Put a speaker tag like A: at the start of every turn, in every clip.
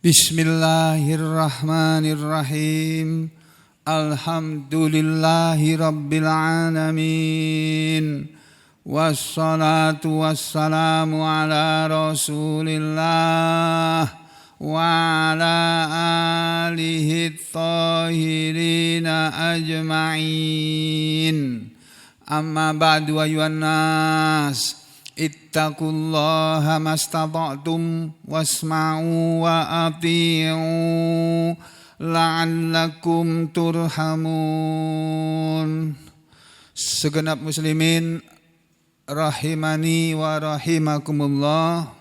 A: Bismillahirrahmanirrahim. Alhamdulillahi rabbil alamin. Wassalatu wassalamu ala rasulillah wa ala alihi thahirina ajma'in. Amma ba'du ayyuhan nas, ittaqullaha mastata'tum wasma'u wa ati'u la'allakum turhamun. Segenap muslimin rahimani wa rahimakumullah,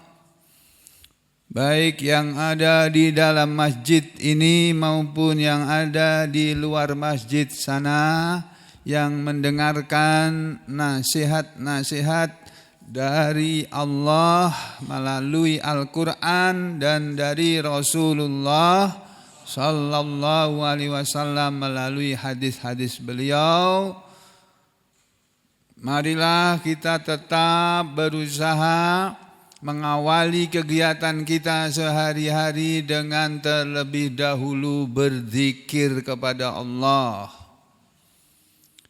A: baik yang ada di dalam masjid ini maupun yang ada di luar masjid sana, yang mendengarkan nasihat-nasihat dari Allah melalui Al-Quran dan dari Rasulullah Sallallahu Alaihi Wasallam melalui hadis-hadis beliau. Marilah kita tetap berusaha mengawali kegiatan kita sehari-hari dengan terlebih dahulu berzikir kepada Allah.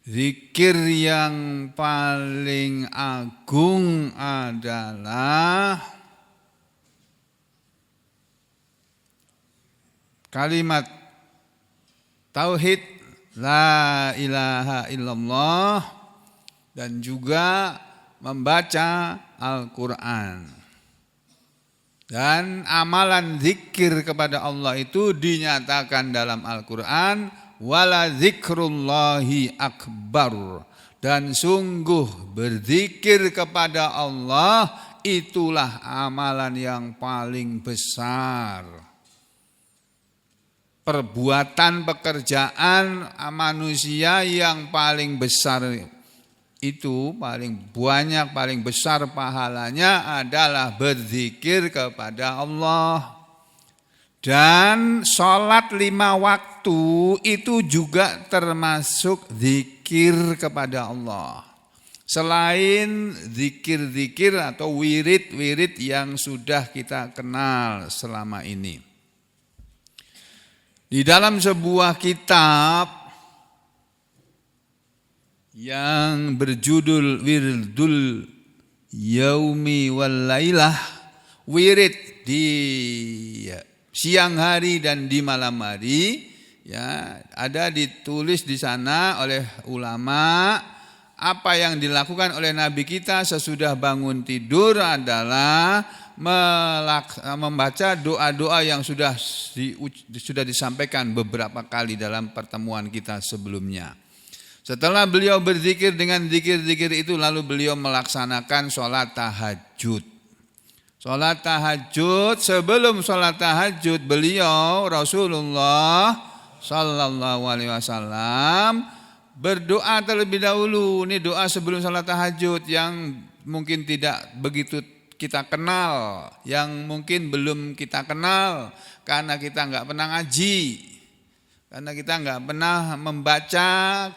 A: Zikir yang paling agung adalah kalimat tauhid la ilaha illallah dan juga membaca Al-Quran. Dan amalan zikir kepada Allah itu dinyatakan dalam Al-Quran, wala zikrullahi akbar, dan sungguh berzikir kepada Allah itulah amalan yang paling besar. Perbuatan pekerjaan manusia yang paling besar itu, paling banyak, paling besar pahalanya adalah berzikir kepada Allah. Dan sholat 5 waktu itu juga termasuk zikir kepada Allah. Selain zikir-zikir atau wirid-wirid yang sudah kita kenal selama ini. Di dalam sebuah kitab yang berjudul Wirdul Yaumi wal Lailah, wirid di siang hari dan di malam hari, ya, ada ditulis di sana oleh ulama. Apa yang dilakukan oleh Nabi kita sesudah bangun tidur adalah membaca doa-doa yang sudah disampaikan beberapa kali dalam pertemuan kita sebelumnya. Setelah beliau berzikir dengan zikir-zikir itu, lalu beliau melaksanakan sholat tahajud. Sholat tahajud, sebelum sholat tahajud beliau Rasulullah Sallallahu Alaihi Wasallam berdoa terlebih dahulu. Ini doa sebelum sholat tahajud yang mungkin tidak begitu kita kenal, yang mungkin belum kita kenal karena kita nggak pernah ngaji, karena kita nggak pernah membaca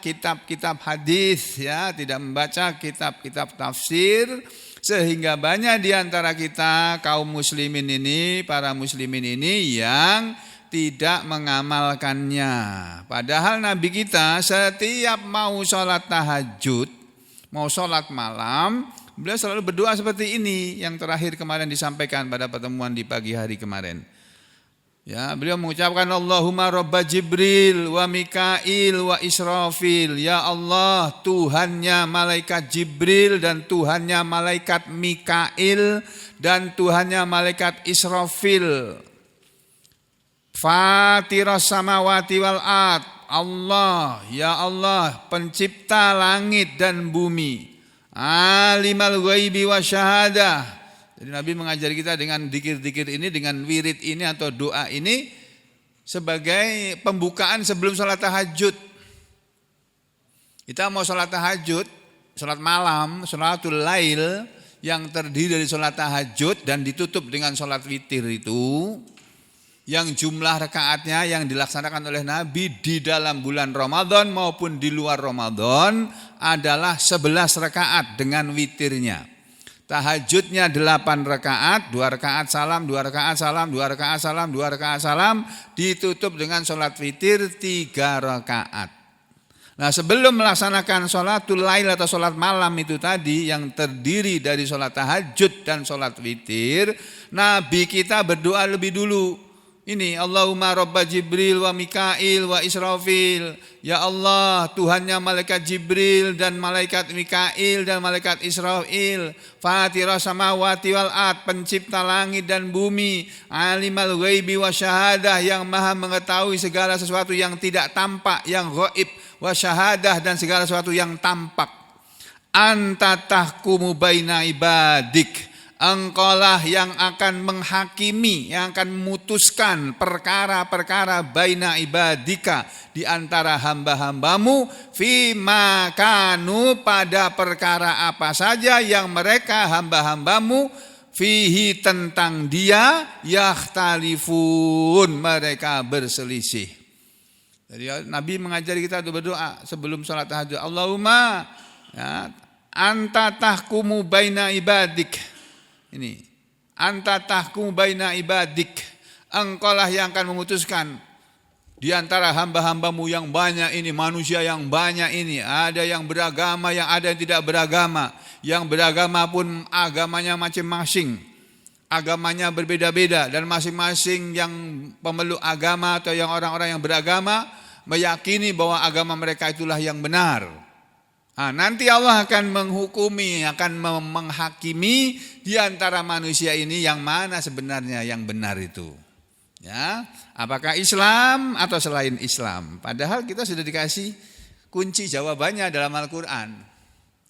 A: kitab-kitab hadis, ya, tidak membaca kitab-kitab tafsir. Sehingga banyak di antara kita kaum muslimin ini, para muslimin ini yang tidak mengamalkannya. Padahal Nabi kita setiap mau sholat tahajud, mau sholat malam, beliau selalu berdoa seperti ini yang terakhir kemarin disampaikan pada pertemuan di pagi hari kemarin. Ya, beliau mengucapkan Allahumma Rabba Jibril wa Mikail wa Israfil. Ya Allah, Tuhannya malaikat Jibril dan Tuhannya malaikat Mikail dan Tuhannya malaikat Israfil. Fatiras samawati wal ard. Allah, ya Allah, pencipta langit dan bumi. Alimal ghaibi wa syahadah. Jadi Nabi mengajari kita dengan zikir-zikir ini, dengan wirid ini atau doa ini sebagai pembukaan sebelum sholat tahajud. Kita mau sholat tahajud, sholat malam, sholatul lail yang terdiri dari sholat tahajud dan ditutup dengan sholat witir itu, yang jumlah rakaatnya yang dilaksanakan oleh Nabi di dalam bulan Ramadan maupun di luar Ramadan adalah 11 rakaat dengan witirnya. Tahajudnya 8 rakaat, 2 rakaat salam, 2 rakaat salam, 2 rakaat salam, 2 rakaat salam, ditutup dengan sholat witir 3 rakaat. Nah, sebelum melaksanakan sholatul lail atau sholat malam itu tadi yang terdiri dari sholat tahajud dan sholat witir, Nabi kita berdoa lebih dulu. Ini Allahumma Rabba Jibril wa Mikail wa Israfil. Ya Allah, Tuhannya malaikat Jibril dan malaikat Mikail dan malaikat Israfil. Fatirah samawati wal ard, pencipta langit dan bumi. Alimal ghaibi wa syahadah, yang maha mengetahui segala sesuatu yang tidak tampak, yang ghaib, wa syahadah, dan segala sesuatu yang tampak. Anta tahkumu baina ibadik, engkaulah yang akan menghakimi, yang akan memutuskan perkara-perkara baina ibadika, di antara hamba-hambamu, fima kanu, pada perkara apa saja yang mereka hamba-hambamu, fihi, tentang dia, yakhtalifun, mereka berselisih. Jadi Nabi mengajari kita untuk berdoa sebelum sholat tahajud. Allahumma, ya, anta tahkumu baina ibadik. Ini, anta tahkum baina ibadik, engkaulah yang akan memutuskan di antara hamba-hambamu yang banyak ini, manusia yang banyak ini. Ada yang beragama, yang ada yang tidak beragama. Yang beragama pun agamanya masing-masing, agamanya berbeda-beda, dan masing-masing yang pemeluk agama atau yang orang-orang yang beragama meyakini bahwa agama mereka itulah yang benar. Nah, nanti Allah akan menghukumi, akan menghakimi di antara manusia ini yang mana sebenarnya yang benar itu. Ya, apakah Islam atau selain Islam? Padahal kita sudah dikasih kunci jawabannya dalam Al-Quran.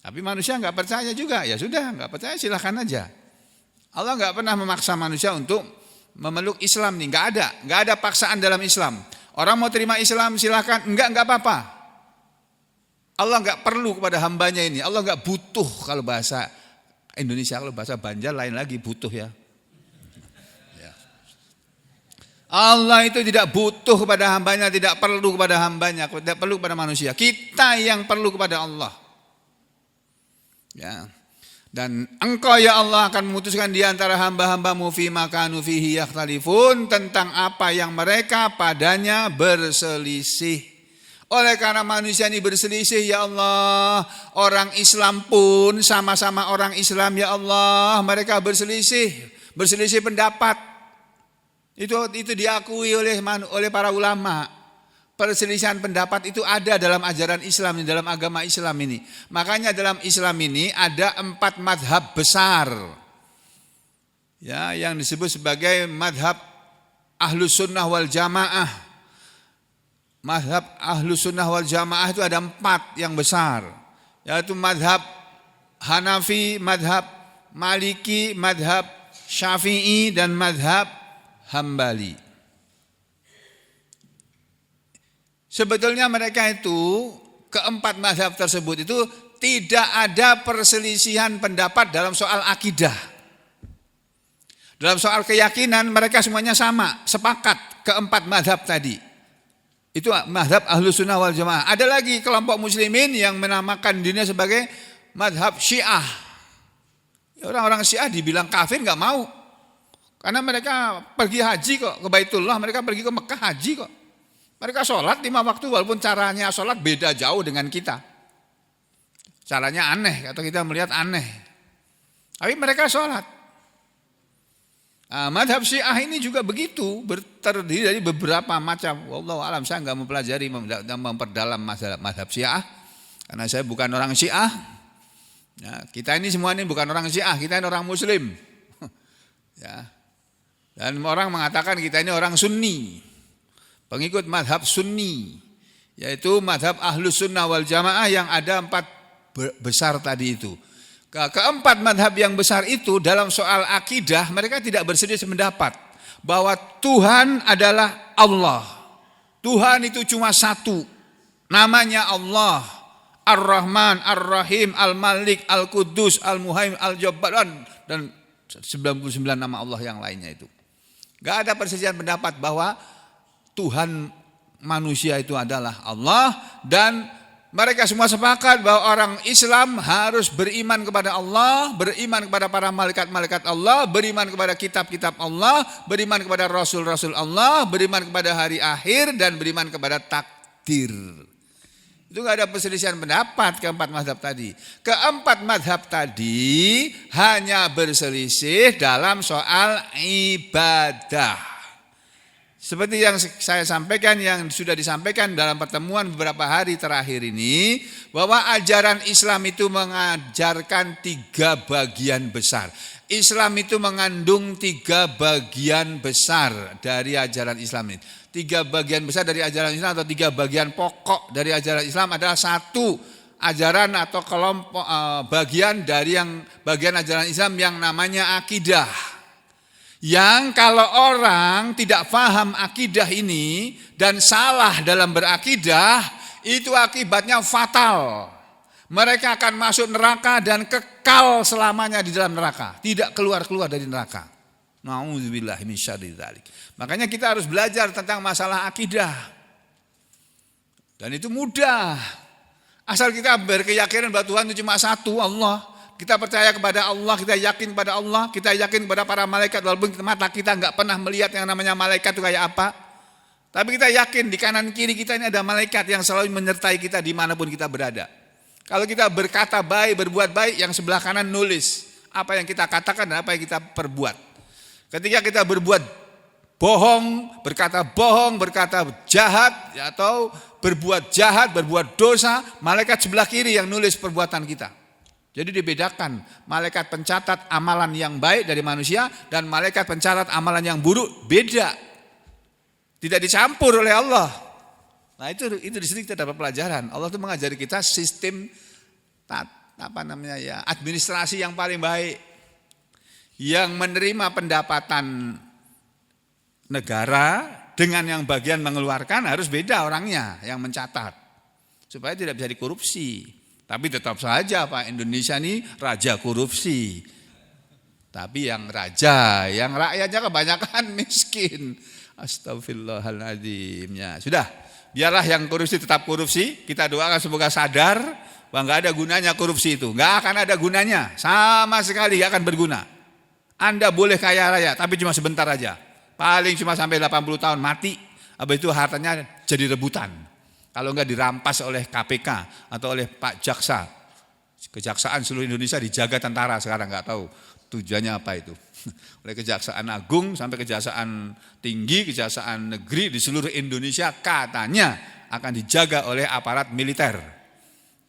A: Tapi manusia nggak percaya juga, ya sudah, nggak percaya silahkan aja. Allah nggak pernah memaksa manusia untuk memeluk Islam nih, nggak ada paksaan dalam Islam. Orang mau terima Islam silahkan, nggak apa-apa. Allah nggak perlu kepada hambanya ini. Allah nggak butuh, kalau bahasa Indonesia, kalau bahasa Banjar lain lagi butuh ya. Allah itu tidak butuh kepada hambanya, tidak perlu kepada hambanya, tidak perlu kepada manusia. Kita yang perlu kepada Allah. Ya. Dan engkau ya Allah akan memutuskan di antara hamba-hambamu fima kanu fihi yakhtalifun, tentang apa yang mereka padanya berselisih. Oleh karena manusia ini berselisih ya Allah, orang Islam pun sama-sama orang Islam ya Allah, mereka berselisih pendapat. Itu diakui oleh para ulama. Perselisihan pendapat itu ada dalam ajaran Islam, dalam agama Islam ini. Makanya dalam Islam ini ada 4 madhab besar, ya, yang disebut sebagai madhab Ahlus Sunnah wal Jamaah. Madhab Ahlus Sunnah wal Jamaah itu ada 4 yang besar, yaitu madhab Hanafi, madhab Maliki, madhab Syafi'i, dan madhab Hambali. Sebetulnya mereka itu, keempat madhab tersebut itu tidak ada perselisihan pendapat dalam soal akidah. Dalam soal keyakinan mereka semuanya sama, sepakat keempat madhab tadi. Itu madhab Ahlus Sunnah wal Jamaah. Ada lagi kelompok muslimin yang menamakan dirinya sebagai madhab Syiah. Orang-orang Syiah dibilang kafir gak mau. Karena mereka pergi haji kok ke Baitullah, mereka pergi ke Mekah haji kok. Mereka sholat 5 waktu walaupun caranya sholat beda jauh dengan kita. Caranya aneh, atau kita melihat aneh. Tapi mereka sholat. Nah, madhab Syiah ini juga begitu, terdiri dari beberapa macam. Wallahu alam, saya enggak mempelajari dan memperdalam madhab Syiah, karena saya bukan orang Syiah. Ya, kita ini semua ini bukan orang Syiah, kita ini orang Muslim. Ya. Dan orang mengatakan kita ini orang Sunni, pengikut madhab Sunni, yaitu madhab Ahlus Sunnah wal Jamaah yang ada 4 besar tadi itu. Keempat madhab yang besar itu dalam soal akidah mereka tidak berselisih pendapat bahwa Tuhan adalah Allah. Tuhan itu cuma satu, namanya Allah, Ar-Rahman, Ar-Rahim, Al-Malik, Al-Quddus, Al-Muhaimin, Al-Jabbar, dan 99 nama Allah yang lainnya itu. Gak ada perselisihan pendapat bahwa Tuhan manusia itu adalah Allah, dan Mereka semua sepakat bahwa orang Islam harus beriman kepada Allah, beriman kepada para malaikat-malaikat Allah, beriman kepada kitab-kitab Allah, beriman kepada rasul-rasul Allah, beriman kepada hari akhir, dan beriman kepada takdir. Itu nggak ada perselisihan pendapat keempat mazhab tadi. Keempat mazhab tadi hanya berselisih dalam soal ibadah. Seperti yang saya sampaikan, yang sudah disampaikan dalam pertemuan beberapa hari terakhir ini, bahwa ajaran Islam itu mengajarkan 3 bagian besar. Islam itu mengandung 3 bagian besar dari ajaran Islam ini. 3 bagian besar dari ajaran Islam atau 3 bagian pokok dari ajaran Islam adalah 1 ajaran atau kelompok bagian dari bagian ajaran Islam yang namanya akidah. Yang kalau orang tidak paham akidah ini dan salah dalam berakidah, itu akibatnya fatal. Mereka akan masuk neraka dan kekal selamanya di dalam neraka, tidak keluar-keluar dari neraka. Nauzubillahi min syarri dzalik. Makanya kita harus belajar tentang masalah akidah. Dan itu mudah. Asal kita berkeyakinan bahwa Tuhan itu cuma satu, Allah. Kita percaya kepada Allah, kita yakin kepada Allah, kita yakin kepada para malaikat, walaupun mata kita nggak pernah melihat yang namanya malaikat itu kayak apa. Tapi kita yakin di kanan kiri kita ini ada malaikat yang selalu menyertai kita dimanapun kita berada. Kalau kita berkata baik, berbuat baik, yang sebelah kanan nulis apa yang kita katakan dan apa yang kita perbuat. Ketika kita berbuat bohong, berkata jahat, atau berbuat jahat, berbuat dosa, malaikat sebelah kiri yang nulis perbuatan kita. Jadi dibedakan malaikat pencatat amalan yang baik dari manusia dan malaikat pencatat amalan yang buruk, beda. Tidak dicampur oleh Allah. Nah itu di sini kita dapat pelajaran. Allah itu mengajari kita sistem administrasi yang paling baik. Yang menerima pendapatan negara dengan yang bagian mengeluarkan harus beda orangnya yang mencatat. Supaya tidak bisa dikorupsi. Tapi tetap saja Pak, Indonesia ini raja korupsi. Tapi yang raja, yang rakyatnya kebanyakan miskin. Astagfirullahaladzim. Ya, sudah, biarlah yang korupsi tetap korupsi. Kita doakan semoga sadar bahwa nggak ada gunanya korupsi itu. Nggak akan ada gunanya, sama sekali nggak akan berguna. Anda boleh kaya raya, tapi cuma sebentar aja. Paling cuma sampai 80 tahun mati. Habis itu hartanya jadi rebutan. Kalau enggak dirampas oleh KPK atau oleh Pak Jaksa. Kejaksaan seluruh Indonesia dijaga tentara sekarang, enggak tahu tujuannya apa itu. Oleh Kejaksaan Agung sampai Kejaksaan Tinggi, Kejaksaan Negeri di seluruh Indonesia katanya akan dijaga oleh aparat militer.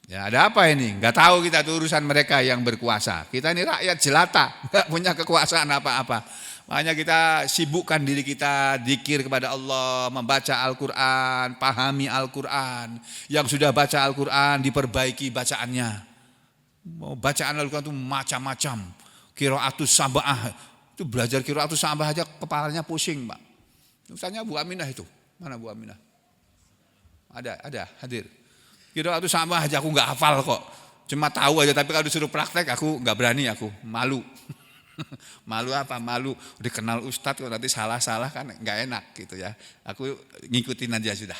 A: Ya ada apa ini? Enggak tahu kita, itu urusan mereka yang berkuasa. Kita ini rakyat jelata, enggak punya kekuasaan apa-apa. Makanya kita sibukkan diri kita, dzikir kepada Allah, membaca Al-Quran, pahami Al-Quran. Yang sudah baca Al-Quran diperbaiki bacaannya. Bacaan Al-Quran itu macam-macam. Qiraatus sab'ah, itu belajar qiraatus sab'ah aja kepalanya pusing Pak. Misalnya Bu Aminah itu, mana Bu Aminah? Ada hadir. Qiraatus sab'ah aja aku nggak hafal kok. Cuma tahu aja, tapi kalau disuruh praktek aku nggak berani, aku malu. Malu apa? Malu udah kenal ustadz kok nanti salah-salah kan nggak enak gitu ya. Aku ngikutin aja sudah.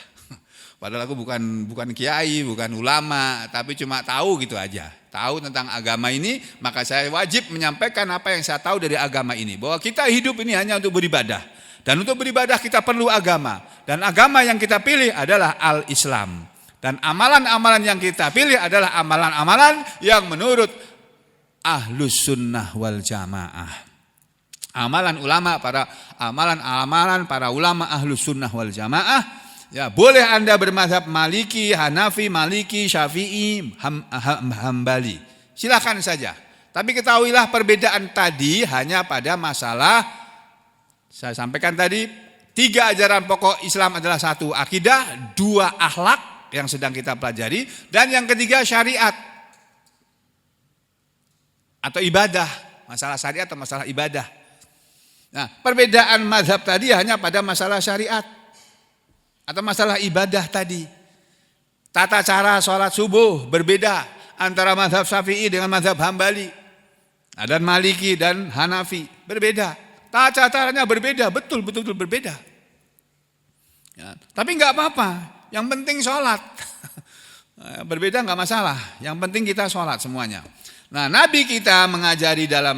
A: Padahal aku bukan kiai, bukan ulama, tapi cuma tahu gitu aja. Tahu tentang agama ini, maka saya wajib menyampaikan apa yang saya tahu dari agama ini. Bahwa kita hidup ini hanya untuk beribadah. Dan untuk beribadah kita perlu agama. Dan agama yang kita pilih adalah Al-Islam. Dan amalan-amalan yang kita pilih adalah amalan-amalan yang menurut Ahlus Sunnah wal Jamaah. Amalan para ulama Ahlus Sunnah wal Jamaah. Ya, boleh Anda bermazhab Maliki, Hanafi, Maliki, Syafi'i, Hambali. Silakan saja. Tapi ketahuilah perbedaan tadi hanya pada masalah, saya sampaikan tadi, 3 ajaran pokok Islam adalah 1 akidah, 2 akhlak yang sedang kita pelajari, dan yang ketiga syariat. Atau ibadah, masalah syariat atau masalah ibadah. Nah, perbedaan mazhab tadi hanya pada masalah syariat atau masalah ibadah tadi. Tata cara sholat subuh berbeda antara mazhab Syafi'i dengan mazhab Hambali. Dan Maliki dan Hanafi berbeda. Tata caranya berbeda, betul berbeda. Ya, tapi enggak apa-apa, yang penting sholat. Berbeda nggak masalah, yang penting kita sholat semuanya. Nah, Nabi kita mengajari dalam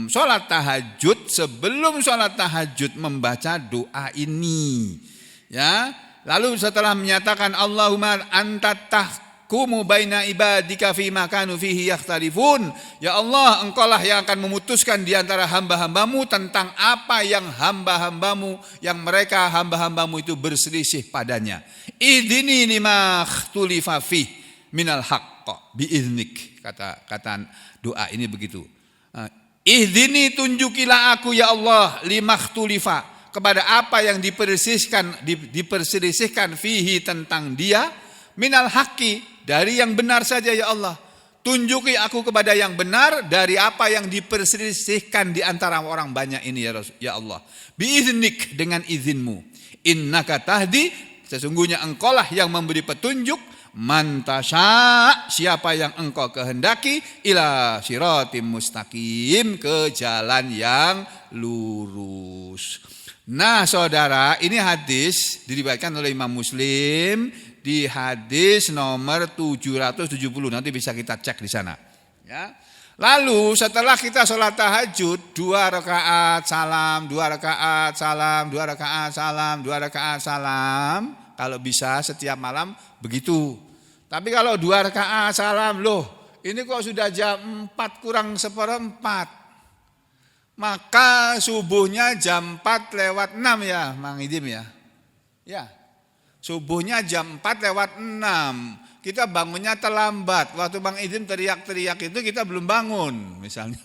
A: sholat tahajud, sebelum sholat tahajud membaca doa ini. Ya, lalu setelah menyatakan Allahumma anta tahkumu baina ibadika fima kanu fihi yakhtalifun. Ya Allah, engkaulah yang akan memutuskan di antara hamba-hambamu tentang apa yang hamba-hambamu, yang mereka hamba-hambamu itu berselisih padanya. Ihdini lima ikhtulifa fih minal haqq biiznik. Kata doa ini begitu. Ihdini, tunjukilah aku ya Allah lima ikhtulifa, kepada apa yang diperselisihkan fihi tentang dia, minal haqqi, dari yang benar saja ya Allah. Tunjuki aku kepada yang benar dari apa yang diperselisihkan di antara orang banyak ini ya Allah. Biiznik, dengan izinmu. Innaka tahdi, sesungguhnya engkaulah yang memberi petunjuk, man tasya, siapa yang engkau kehendaki, ila siratim mustaqim, ke jalan yang lurus. Nah saudara, ini hadis diriwayatkan oleh Imam Muslim di hadis nomor 770, nanti bisa kita cek di sana. Ya. Lalu setelah kita sholat tahajud 2 rakaat salam, 2 rakaat salam, 2 rakaat salam, 2 rakaat salam, kalau bisa setiap malam begitu. Tapi kalau 2 rakaat salam, loh ini kok sudah jam 4 kurang 1/4. Maka subuhnya jam 4 lewat 6 ya Mang Idim ya. Ya, subuhnya jam 4 lewat 6. Kita bangunnya terlambat. Waktu Bang Idim teriak-teriak itu kita belum bangun misalnya.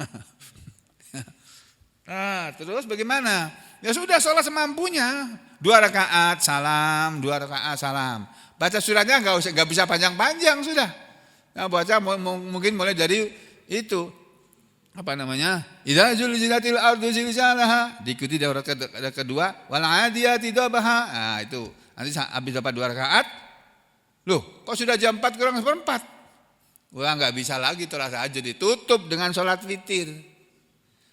A: Nah, terus bagaimana? Ya sudah, sholat semampunya. 2 rakaat salam, 2 rakaat salam. Baca suratnya nggak bisa panjang-panjang sudah. Nah, baca mungkin mulai dari itu. Apa namanya? Idza zulzilatil ardu zilzalaha. Diikuti dari rakaat kedua, wal adiyati dabaha. Nah, itu. Nanti habis dapat 2 rakaat. Loh, kok sudah jam 4 kurang 1/4? Wah, enggak bisa lagi sholat tahajud, ditutup dengan sholat witir.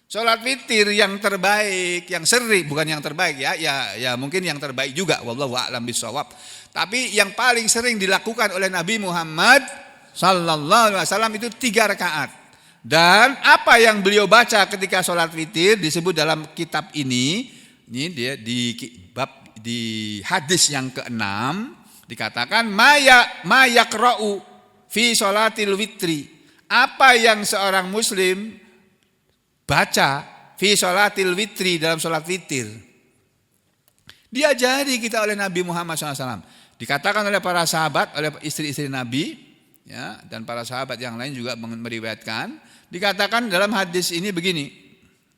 A: Sholat witir yang terbaik, yang sering, bukan yang terbaik ya. Ya mungkin yang terbaik juga, wallahu a'lam bishawab. Tapi yang paling sering dilakukan oleh Nabi Muhammad sallallahu alaihi wasallam itu 3 rakaat. Dan apa yang beliau baca ketika sholat witir disebut dalam kitab ini dia di hadis yang ke-6 dikatakan mayakra'u fi sholatil witri. Apa yang seorang muslim baca fi sholatil witri, dalam sholat witir, diajari kita oleh Nabi Muhammad SAW. Dikatakan oleh para sahabat, oleh istri-istri Nabi, ya, dan para sahabat yang lain juga meriwayatkan. Dikatakan dalam hadis ini begini.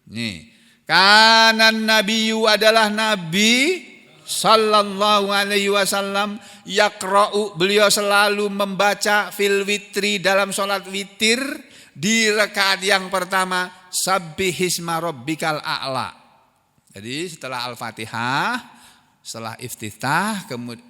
A: Nih, kanan nabiyyu, adalah Nabi sallallahu alaihi wasallam, yaqra'u, beliau selalu membaca fil witri, dalam sholat witir, di rakaat yang pertama, sabbihisma rabbikal a'la. Jadi setelah Al-Fatihah, setelah iftitah, kemudian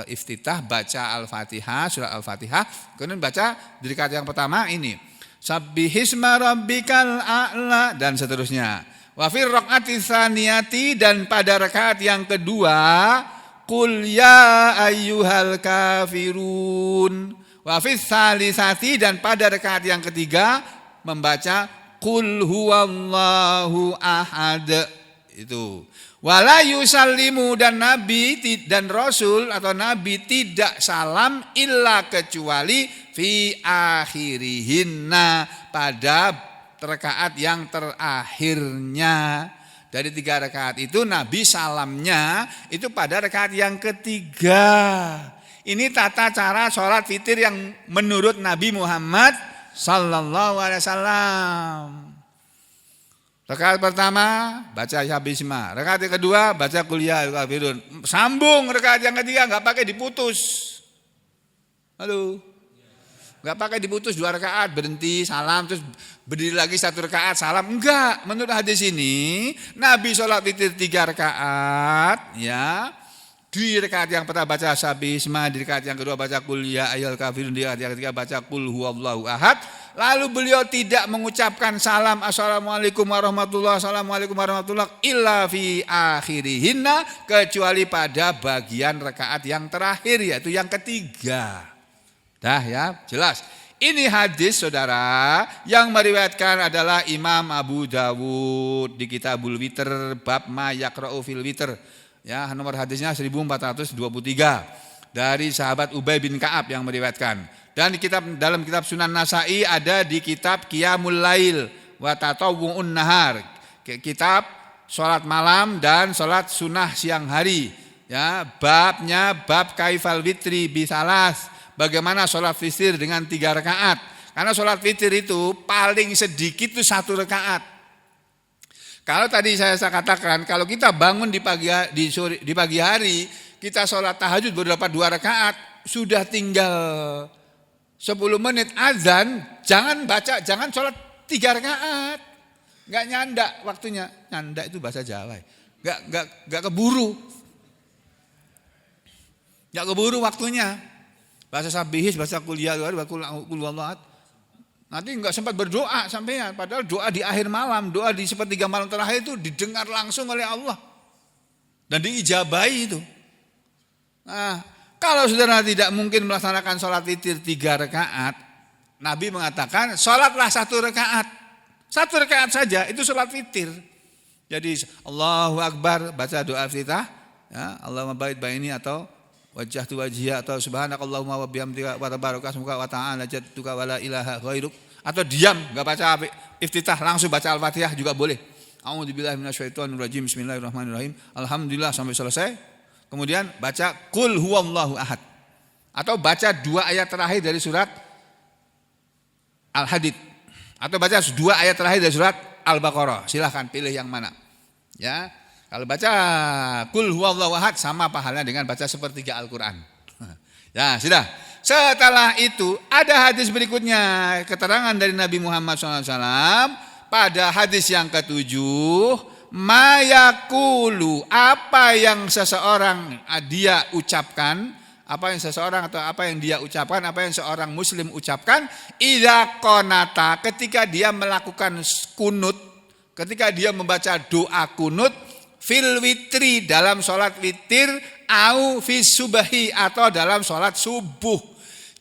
A: iftitah baca Al-Fatihah, surah Al-Fatihah, kemudian baca di rakaat yang pertama ini sabbihisma rabbikal a'la, dan seterusnya. Wa fir raqati tsaniyati, dan pada rakaat yang kedua, qul ya ayyuhal kafirun. Wa fis tsalisati, dan pada rakaat yang ketiga membaca qul huwallahu ahad. Itu. Wala yusallimu, dan Nabi dan Rasul atau Nabi tidak salam illa kecuali fi akhirihinna, pada rakaat yang terakhirnya. Dari 3 rakaat itu Nabi salamnya itu pada rakaat yang ketiga. Ini tata cara sholat witir yang menurut Nabi Muhammad sallallahu alaihi wasallam. Rakaat pertama baca sabbihisma, rakaat yang kedua baca qul ya ayyuhal kafirun. Sambung rakaat yang ketiga, enggak pakai diputus. Halo. Enggak pakai diputus 2 rakaat, berhenti, salam, terus berdiri lagi 1 rakaat, salam. Enggak, menurut hadis ini Nabi sholat witir 3 rakaat, ya. Di rakaat yang pertama baca sabbihisma, di rakaat yang kedua baca qul ya ayyuhal kafirun, di rakaat yang ketiga baca qul huwallahu ahad. Lalu beliau tidak mengucapkan salam assalamualaikum warahmatullahi assalamualaikum warahmatullahi illa fi akhirihinna, kecuali pada bagian rakaat yang terakhir, yaitu yang ketiga. Dah ya, jelas. Ini hadis saudara yang meriwayatkan adalah Imam Abu Dawud di Kitabul Witr bab ma yaqra'u fil witr. Ya, nomor hadisnya 1423 dari sahabat Ubay bin Ka'ab yang meriwayatkan. Dan dalam kitab Sunan Nasa'i ada di kitab Qiyamul Lail wa Tatawwu'un Nahar. Kitab salat malam dan salat sunnah siang hari. Ya, babnya bab kaifal witri bisalas. Bagaimana sholat witir dengan 3 rakaat. Karena sholat witir itu paling sedikit itu 1 rakaat. Kalau tadi saya katakan, kalau kita bangun di pagi hari, kita sholat tahajud baru dapat 2 rakaat, sudah tinggal 10 menit azan, jangan sholat 3 rakaat. Enggak nyanda waktunya. Nyanda itu bahasa Jawa. Enggak keburu. Enggak keburu waktunya. Bahasa sabihis, bahasa kuliah, bahasa nanti enggak sempat berdoa sampean. Padahal doa di akhir malam, doa di sepertiga malam terakhir itu didengar langsung oleh Allah. Dan diijabahi itu. Nah, kalau saudara tidak mungkin melaksanakan sholat witir 3 rakaat, Nabi mengatakan sholatlah 1 rakaat. 1 rakaat saja, itu sholat witir. Jadi Allahu Akbar, baca doa iftitah, ya, Allahumma ba'id baini atau wajjahtu wajhiya atau subhanakallahumma wa bihamdika wa tabarakasmuka wa ta'ala jadduka wa la ilaha ghairuk, atau diam enggak baca iftitah, langsung baca Al-Fatihah juga boleh. A'udzubillahi minasyaitonir rajim, bismillahirrahmanirrahim, alhamdulillah sampai selesai. Kemudian baca qul huwallahu ahad atau baca 2 ayat terakhir dari surat Al-Hadid atau baca 2 ayat terakhir dari surat Al-Baqarah. Silahkan pilih yang mana. Ya. Kalau baca qul huwallahu ahad sama pahalanya dengan baca sepertiga Al-Qur'an. Ya, sudah. Setelah itu ada hadis berikutnya, keterangan dari Nabi Muhammad SAW pada hadis yang ke-7, mayakulu, apa yang seseorang dia ucapkan, apa yang seseorang atau apa yang dia ucapkan, apa yang seorang muslim ucapkan, idza qanata, ketika dia melakukan kunut, ketika dia membaca doa kunut, fil witri, dalam sholat witir, au fis subahi, atau dalam sholat subuh.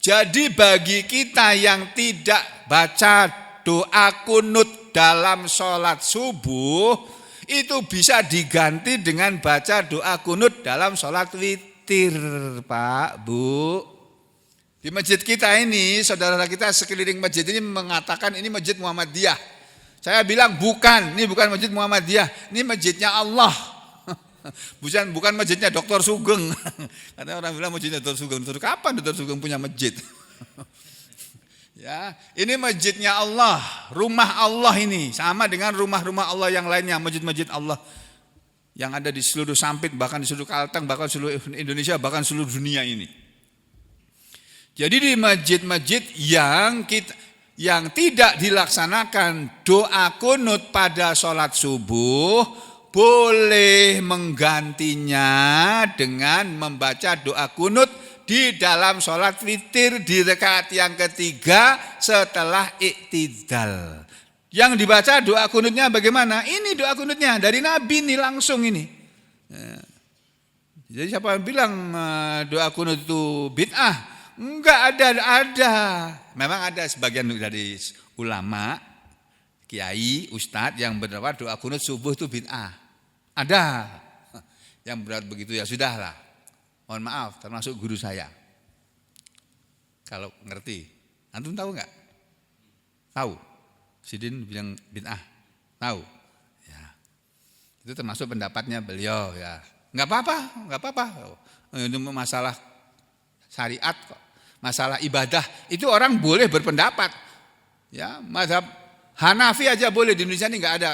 A: Jadi bagi kita yang tidak baca doa kunut dalam sholat subuh, itu bisa diganti dengan baca doa kunut dalam sholat witir, Pak, Bu. Di masjid kita ini, saudara kita sekeliling masjid ini mengatakan ini masjid Muhammadiyah. Saya bilang bukan, ini bukan masjid Muhammadiyah, ini masjidnya Allah. Bukan masjidnya Dr. Sugeng. Karena orang bilang masjidnya Dr. Sugeng. Kapan Dr. Sugeng punya masjid? Ya, ini masjidnya Allah, rumah Allah ini, sama dengan rumah-rumah Allah yang lainnya, masjid-masjid Allah yang ada di seluruh Sampit, bahkan di seluruh Kalteng, bahkan seluruh Indonesia, bahkan seluruh dunia ini. Jadi di masjid-masjid yang tidak dilaksanakan doa kunut pada sholat subuh, boleh menggantinya dengan membaca doa kunut di dalam sholat witir di rakaat yang ketiga setelah iktidal. Yang dibaca doa kunutnya bagaimana? Ini doa kunutnya dari Nabi ini langsung ini. Jadi siapa yang bilang doa kunut itu bid'ah? Enggak ada. Memang ada sebagian dari ulama, kiai, ustadz yang berpendapat doa kunut subuh itu bid'ah. Ada. Yang berat begitu ya sudahlah. Mohon maaf, termasuk guru saya. Kalau ngerti. Antum tahu enggak? Tahu. Sidin bilang bid'ah. Tahu. Ya. Itu termasuk pendapatnya beliau ya. Enggak apa-apa. Itu masalah syariat kok. Masalah ibadah itu orang boleh berpendapat. Ya, mazhab Hanafi aja boleh, di Indonesia ini enggak ada.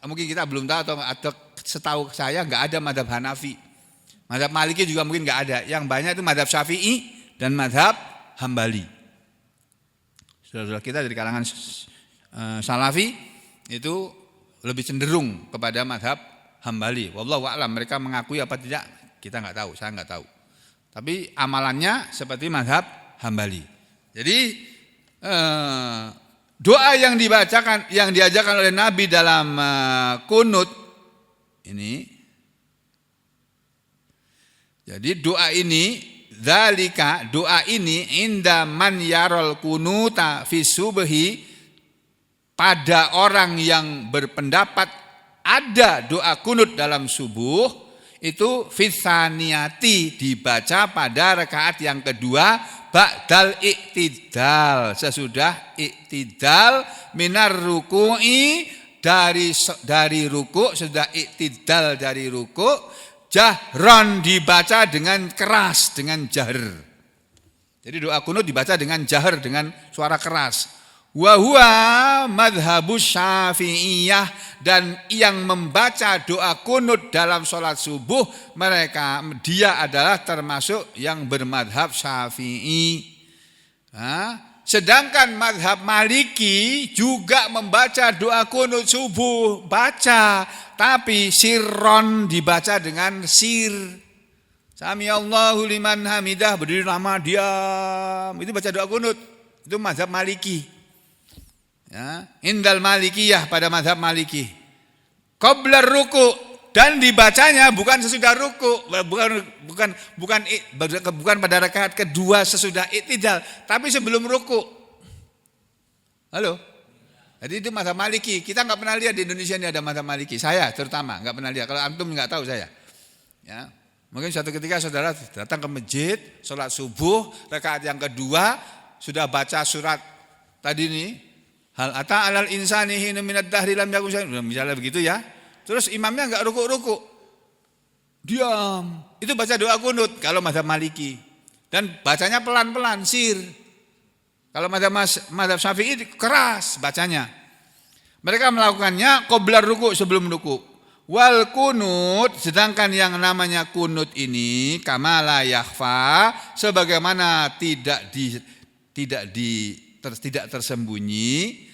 A: Mungkin kita belum tahu atau setahu saya enggak ada mazhab Hanafi. Mazhab Maliki juga mungkin enggak ada. Yang banyak itu mazhab Syafi'i dan mazhab Hambali. Saudara-saudara kita dari kalangan Salafi itu lebih cenderung kepada mazhab Hambali. Wallahu a'lam, mereka mengakui apa tidak kita enggak tahu, saya enggak tahu. Tapi amalannya seperti mazhab Hambali. Jadi doa yang dibacakan, yang diajarkan oleh Nabi dalam kunut ini, jadi doa ini dzalika, doa ini inda man yarol kunuta fi subhi, pada orang yang berpendapat ada doa kunut dalam subuh, itu fitsaniyati, dibaca pada rakaat yang kedua ba'dal iktidal, sesudah iktidal, minar ruku'i, dari ruku', sudah iktidal dari ruku', jahron, dibaca dengan keras, dengan jahr. Jadi doa kunut dibaca dengan jahr, dengan suara keras. Wa huwa madhabus Syafi'iyah, dan yang membaca doa kunut dalam sholat subuh, dia adalah termasuk yang bermadhab Syafi'i. Sedangkan madhab Maliki juga membaca doa kunut subuh, baca, tapi sirron, dibaca dengan sir. Sami Allahu liman hamidah, berdiri lama diam, itu baca doa kunut. Itu madhab Maliki. Ya, indal Malikiyah, pada madhab Maliki. Qabla ruku', dan dibacanya bukan sesudah ruku', bukan pada rakaat kedua sesudah iktidal, tapi sebelum ruku'. Halo? Jadi itu mazhab Maliki. Kita nggak pernah lihat di Indonesia ini ada mazhab Maliki. Saya terutama nggak pernah lihat. Kalau antum nggak tahu saya. Ya, mungkin suatu ketika saudara datang ke masjid, sholat subuh, rakaat yang kedua sudah baca surat tadi nih, hal ata alal insani hina minad dahri lam yakun syai'un, misalnya begitu ya. Terus imamnya enggak ruku-ruku, diam. Itu baca doa kunut kalau mazhab Maliki. Dan bacanya pelan-pelan, sir. Kalau mazhab Syafi'i keras bacanya. Mereka melakukannya qabla ruku', sebelum ruku'. Wal kunut, sedangkan yang namanya kunut ini kama la yakhfa, sebagaimana tidak tersembunyi,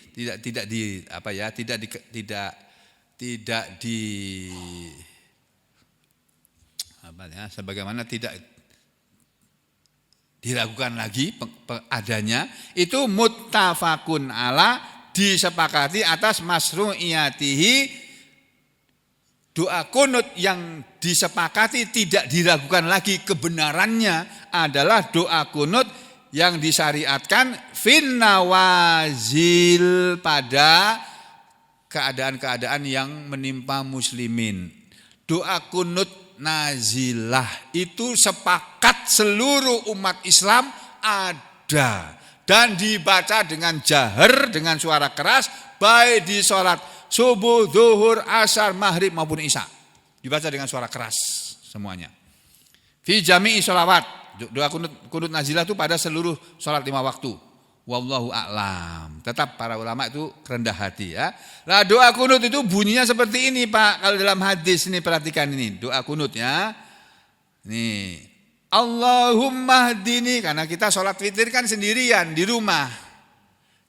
A: sebagaimana tidak diragukan lagi adanya, itu muttafaqun ala, disepakati atas masru'iyatihi, doa kunut yang disepakati tidak diragukan lagi kebenarannya adalah doa kunut yang disyariatkan fin nawazil, pada keadaan-keadaan yang menimpa muslimin. Doa kunut nazilah itu sepakat seluruh umat Islam ada dan dibaca dengan jahr, dengan suara keras, baik di sholat subuh, zuhur, asar, maghrib maupun isya, dibaca dengan suara keras semuanya. Fi jami'i sholawat, doa kunut nazilah itu pada seluruh sholat 5 waktu. Wallahu a'lam. Tetap para ulama itu rendah hati ya. Nah, doa kunut itu bunyinya seperti ini Pak. Kalau dalam hadis ini perhatikan ini doa kunut ya. Nih, Allahumma hdini, karena kita sholat witir kan sendirian di rumah.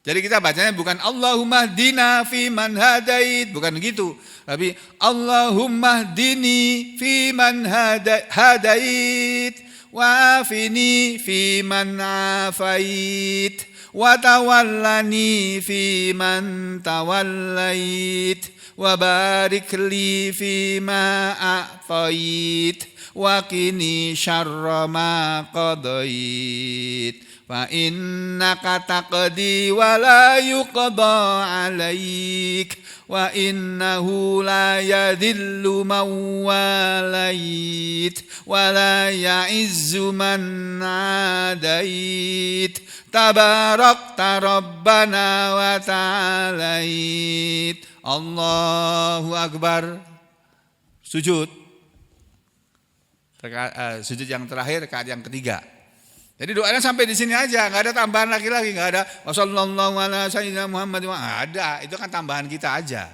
A: Jadi kita bacanya bukan Allahumma hdina fi man hadait, bukan gitu. Tapi Allahumma hdini fi man hadait, wa afini fi man afait, wa tawallani fi man tawallait, wa barik li fi ma a'tait, wa qini syarra ma qadait, fa innaka taqdi wa la yuqda 'alaik, wa innahu la yadhillu man walait, wa la ya'izzu man 'adait, tabarakta rabbana wa ta'alait. Allahu akbar. Sujud. Sujud yang terakhir, rakaat yang ketiga. Jadi doanya sampai di sini aja, nggak ada tambahan lagi, nggak ada wassallallahu ala sayyidina Muhammad, ada, itu kan tambahan kita aja,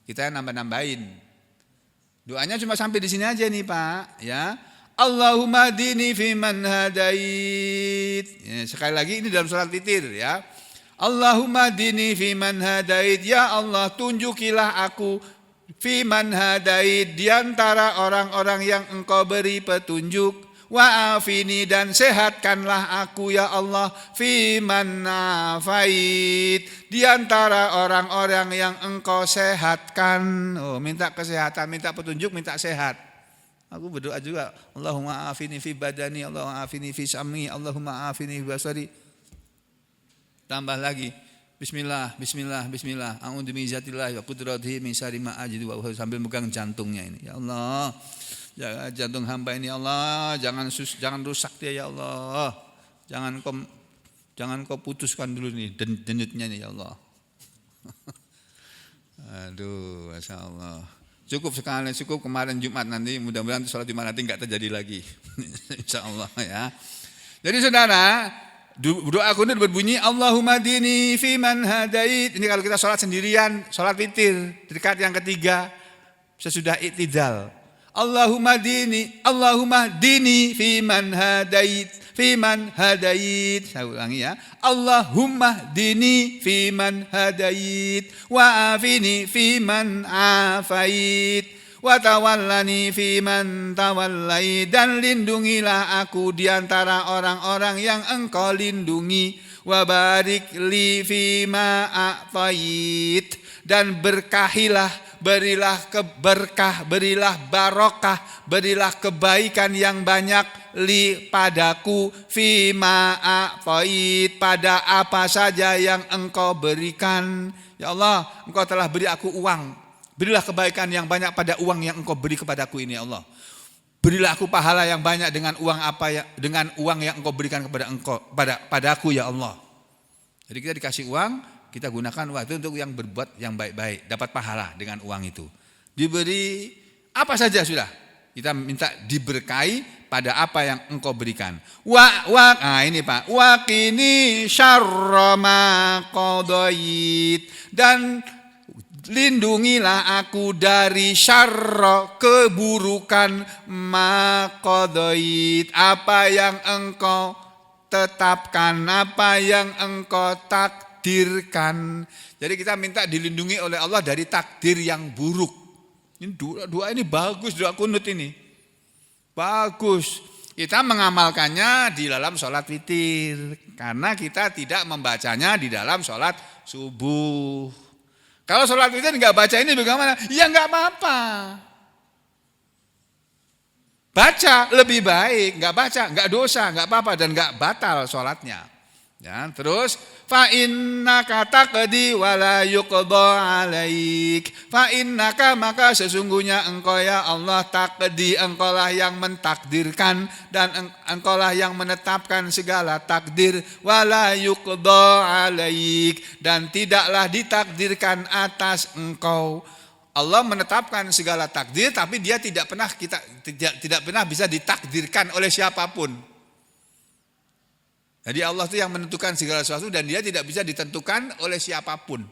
A: kita yang nambah-nambahin. Doanya cuma sampai di sini aja nih Pak, ya. Allahumma hdini fi man hadait. Ya, sekali lagi ini dalam sholat witir ya. Allahumma hdini fi man hadait, ya Allah tunjukilah aku fi man hadait, di antara orang-orang yang Engkau beri petunjuk. Wa afini, dan sehatkanlah aku ya Allah fi man afait, di antara orang-orang yang Engkau sehatkan. Oh, minta kesehatan, minta petunjuk, minta sehat. Aku berdoa juga, Allahumma afini fi badani, Allahumma afini fi sam'i, Allahumma afini fi basari. Tambah lagi, bismillah, bismillah, bismillah. A'udzu bi'izzatillahi wa qudratihi min syarri ma ajidu wa sambil megang jantungnya ini. Ya Allah, jaga jantung hamba ini ya Allah, jangan rusak dia ya Allah. Jangan kau putuskan dulu nih denyutnya nih ya Allah. Aduh, Masya Allah. Cukup sekali, cukup kemarin Jumat, nanti mudah-mudahan sholat Jumat nanti enggak terjadi lagi. Insya Allah ya. Jadi saudara, doa kunut berbunyi Allahumma dini fi man hadait. Ini kalau kita sholat sendirian, sholat witir, dekat yang ketiga, sesudah iktidal. Allahumma dini fi man hadait. Fiman hadait, saya ulangi ya. Allahumma dini fiman hadait, wa afini fiman afait, wa tawallani fiman tawallait, dan lindungilah aku di antara orang-orang yang Engkau lindungi, wa barik li fima a'tait, dan berkahilah, berilah berkah, berilah barokah, berilah kebaikan yang banyak li padaku fima a'tait, pada apa saja yang Engkau berikan. Ya Allah, Engkau telah beri aku uang, berilah kebaikan yang banyak pada uang yang Engkau beri kepadaku ini ya Allah. Berilah aku pahala yang banyak dengan uang yang Engkau berikan kepada padaku ya Allah. Jadi kita dikasih uang, kita gunakan uang itu untuk yang berbuat yang baik-baik, dapat pahala dengan uang itu. Diberi apa saja sudah, kita minta diberkahi pada apa yang Engkau berikan. Nah ini Pak, waqini syarra ma qadait, dan lindungilah aku dari syarra, keburukan, ma qadait, apa yang Engkau tetapkan, apa yang Engkau takdirkan. Jadi kita minta dilindungi oleh Allah dari takdir yang buruk. Ini doa ini bagus, doa kunut ini bagus. Kita mengamalkannya di dalam sholat witir, karena kita tidak membacanya di dalam sholat subuh. Kalau sholat witir nggak baca ini bagaimana? Ya nggak apa-apa. Baca lebih baik, nggak baca nggak dosa, nggak apa-apa, dan nggak batal sholatnya. Ya, terus fa innaka taqdi wa la yuqda alaik. Fa innaka, maka sesungguhnya Engkau ya Allah, taqdi, Engkaulah yang mentakdirkan dan Engkaulah yang menetapkan segala takdir, wa la yuqda alaik, dan tidaklah ditakdirkan atas Engkau. Allah menetapkan segala takdir, tapi dia tidak pernah bisa ditakdirkan oleh siapapun. Jadi Allah itu yang menentukan segala sesuatu dan dia tidak bisa ditentukan oleh siapapun.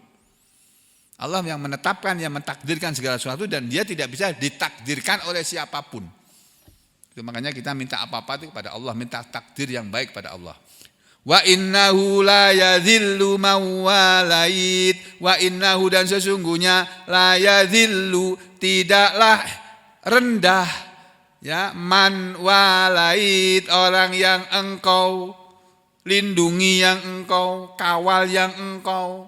A: Allah yang menetapkan, yang mentakdirkan segala sesuatu dan dia tidak bisa ditakdirkan oleh siapapun. Itu makanya kita minta apa-apa itu kepada Allah, minta takdir yang baik pada Allah. Wa innahu la yadhillu man walait, wa innahu, dan sesungguhnya la yadhillu, tidaklah rendah ya, man walait, orang yang Engkau lindungi, yang Engkau kawal, yang Engkau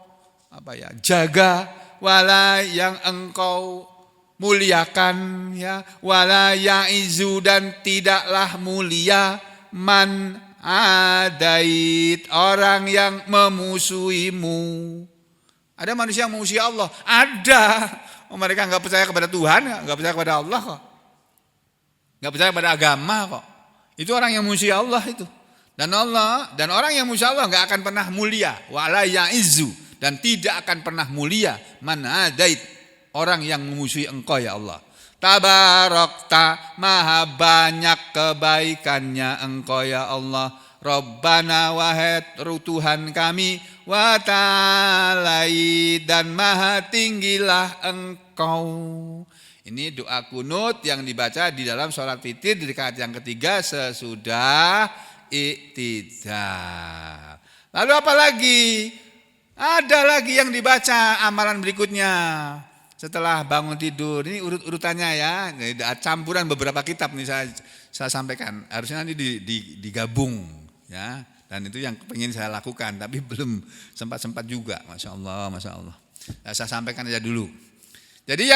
A: jaga, wala, yang Engkau muliakan ya, wala ya'izu, dan tidaklah mulia, man adait, orang yang memusuhimu. Ada manusia yang memusuhi Allah? Ada. Mereka enggak percaya kepada Tuhan, enggak percaya kepada Allah kok. Enggak percaya kepada agama kok. Itu orang yang memusuhi Allah itu. Dan orang yang musuh Allah enggak akan pernah mulia, wala ya'izu, dan tidak akan pernah mulia, man adait, orang yang memusuhi Engkau ya Allah. Tabarakta, maha banyak kebaikannya Engkau ya Allah. Rabbana, wahai Tuhan kami, wa ta'alai, dan maha tinggilah Engkau. Ini doa kunut yang dibaca di dalam sholat witir di rakaat yang ketiga sesudah iktidal. Lalu apa lagi? Ada lagi yang dibaca amalan berikutnya setelah bangun tidur. Ini urutannya ya, campuran beberapa kitab nih saya sampaikan. Harusnya nanti digabung ya. Dan itu yang pengen saya lakukan, tapi belum sempat juga. Masya Allah, Masya Allah. Nah, saya sampaikan aja dulu. Jadi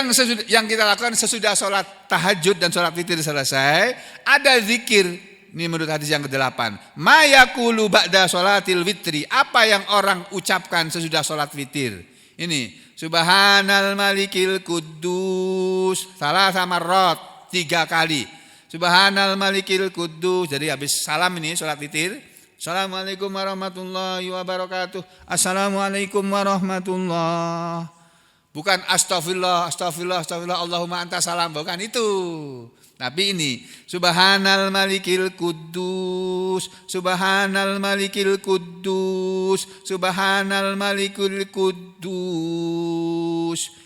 A: yang kita lakukan sesudah sholat tahajud dan sholat witir selesai, ada zikir. Ini menurut hadis yang ke-8. Ma yaqulu ba'da sholatil witri. Apa yang orang ucapkan sesudah sholat witir? Ini, subhanal malikil quddus, salasa marrat, 3 kali. Subhanal malikil quddus. Jadi habis salam ini sholat witir. Assalamualaikum warahmatullahi wabarakatuh. Assalamualaikum warahmatullahi. Bukan astagfirullah, astagfirullah, astagfirullah, Allahumma anta salam, bukan itu. Tapi ini, subhanal malikil quddus, subhanal malikil quddus, subhanal malikil quddus.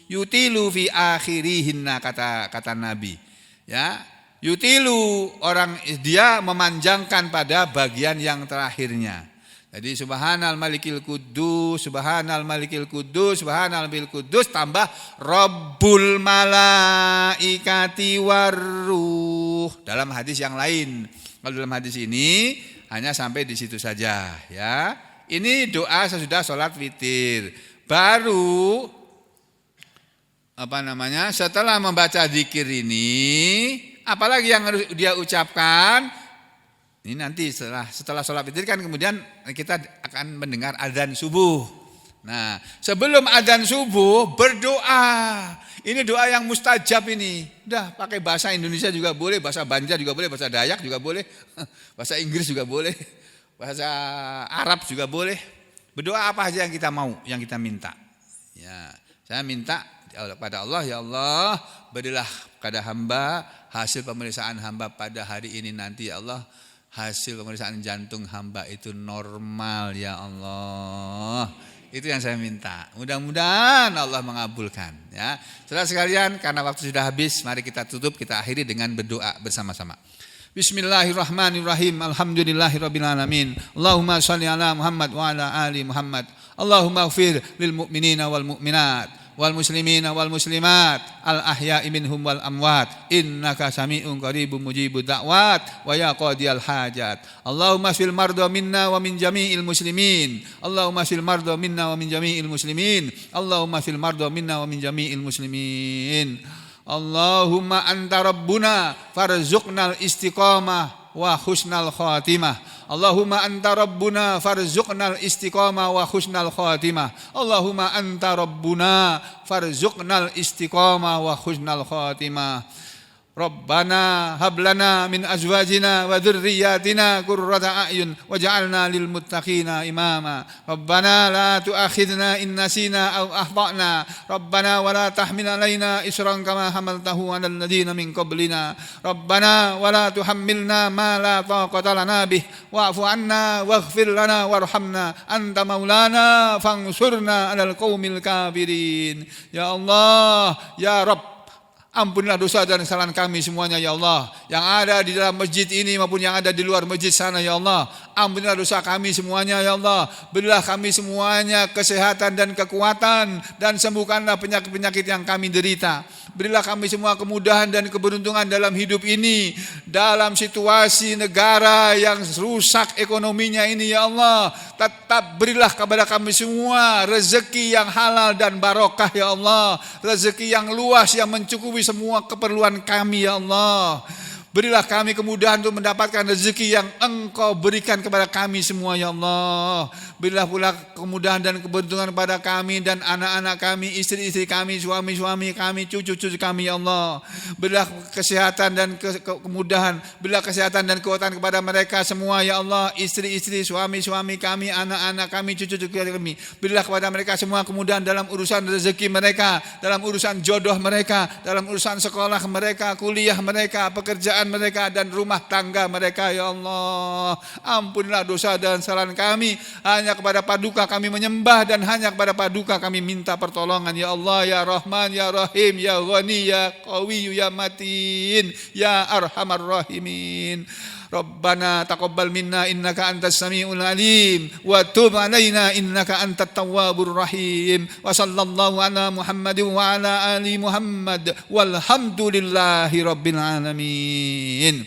A: Yutilu fi akhirihinna, kata Nabi. Ya, yutilu, orang dia memanjangkan pada bagian yang terakhirnya. Jadi subhanal malikil quddus, subhanal malikil quddus, subhanal malikil quddus tambah rabbul malaikati waruh. Dalam hadis yang lain. Kalau dalam hadis ini hanya sampai di situ saja, ya. Ini doa sesudah sholat witir. Baru setelah membaca zikir ini, apalagi yang harus dia ucapkan? Ini nanti setelah sholat witir kan kemudian kita akan mendengar adzan subuh. Nah, sebelum adzan subuh berdoa. Ini doa yang mustajab ini. Udah pakai bahasa Indonesia juga boleh, bahasa Banjar juga boleh, bahasa Dayak juga boleh, bahasa Inggris juga boleh, bahasa Arab juga boleh. Berdoa apa aja yang kita mau, yang kita minta. Ya, saya minta kepada Allah, ya Allah, berilah kepada hamba hasil pemeriksaan hamba pada hari ini nanti, ya Allah. Hasil pemeriksaan jantung hamba itu normal, ya Allah. Itu yang saya minta. Mudah-mudahan Allah mengabulkan, ya. Saudara sekalian, karena waktu sudah habis, mari kita tutup, kita akhiri dengan berdoa bersama-sama. Bismillahirrahmanirrahim. Alhamdulillahirabbil alamin. Allahumma shalli ala Muhammad wa ala ali Muhammad. Allahumma ighfir lil mu'minina wal mu'minat wal muslimina wal muslimat al ahya'i minhum wal amwat innaka sami'un qaribun mujibud da'wat wa ya qadiyal hajat. Allahumma fil marda minna wa min jami'il muslimin. Allahumma fil marda minna wa min jami'il muslimin. Allahumma fil marda minna wa min jami'il muslimin. Allahumma anta rabbuna farzuqnal istiqamah wa husnal khatimah. Allahumma anta rabbuna farzuqnal istiqamah wa husnal khatimah. Allahumma anta rabbuna farzuqnal istiqamah wa husnal khatimah. Rabbana hablana min azwajina wa dhurriyyatina qurrata a'yun waj'alna lil muttaqina imama. Rabbana la tu'akhidhna in nasina aw akhtana. Rabbana wa la tahmil alaina isran kama hamaltahu 'alal ladzina min qablina. Rabbana wa la tuhammilna ma la taqata lana bih wa'fu 'anna waghfir lana warhamna anta maulana fansurna 'alal qaumil kafirin. Ya Allah, ya Rabb, ampunilah dosa dan kesalahan kami semuanya, ya Allah. Yang ada di dalam masjid ini maupun yang ada di luar masjid sana, ya Allah. Ampunilah dosa kami semuanya, ya Allah. Berilah kami semuanya kesehatan dan kekuatan, dan sembuhkanlah penyakit-penyakit yang kami derita. Berilah kami semua kemudahan dan keberuntungan dalam hidup ini, dalam situasi negara yang rusak ekonominya ini, ya Allah. Tetap berilah kepada kami semua rezeki yang halal dan barokah, ya Allah. Rezeki yang luas yang mencukupi semua keperluan kami, ya Allah. Berilah kami kemudahan untuk mendapatkan rezeki yang Engkau berikan kepada kami semua, ya Allah. Berilah pula kemudahan dan keberuntungan kepada kami dan anak-anak kami, istri-istri kami, suami-suami kami, cucu-cucu kami, ya Allah. Berilah kesehatan dan kemudahan, berilah kesehatan dan kekuatan kepada mereka semua, ya Allah. Istri-istri, suami-suami kami, anak-anak kami, cucu-cucu kami. Berilah kepada mereka semua kemudahan dalam urusan rezeki mereka, dalam urusan jodoh mereka, dalam urusan sekolah mereka, kuliah mereka, pekerjaan mereka, dan rumah tangga mereka, ya Allah. Ampunilah dosa dan kesalahan kami. Hanya kepada Paduka kami menyembah, dan hanya kepada Paduka kami minta pertolongan, ya Allah, ya Rahman, ya Rahim, ya Ghani, ya Qawi, ya Matin, ya Arhamar Rahimin. Rabbana taqabbal minna innaka antas samiul alim wa tub alaina innaka antat tawwabur rahim. Wa sallallahu ala Muhammadin wa ala ali Muhammad walhamdulillahi rabbil alamin.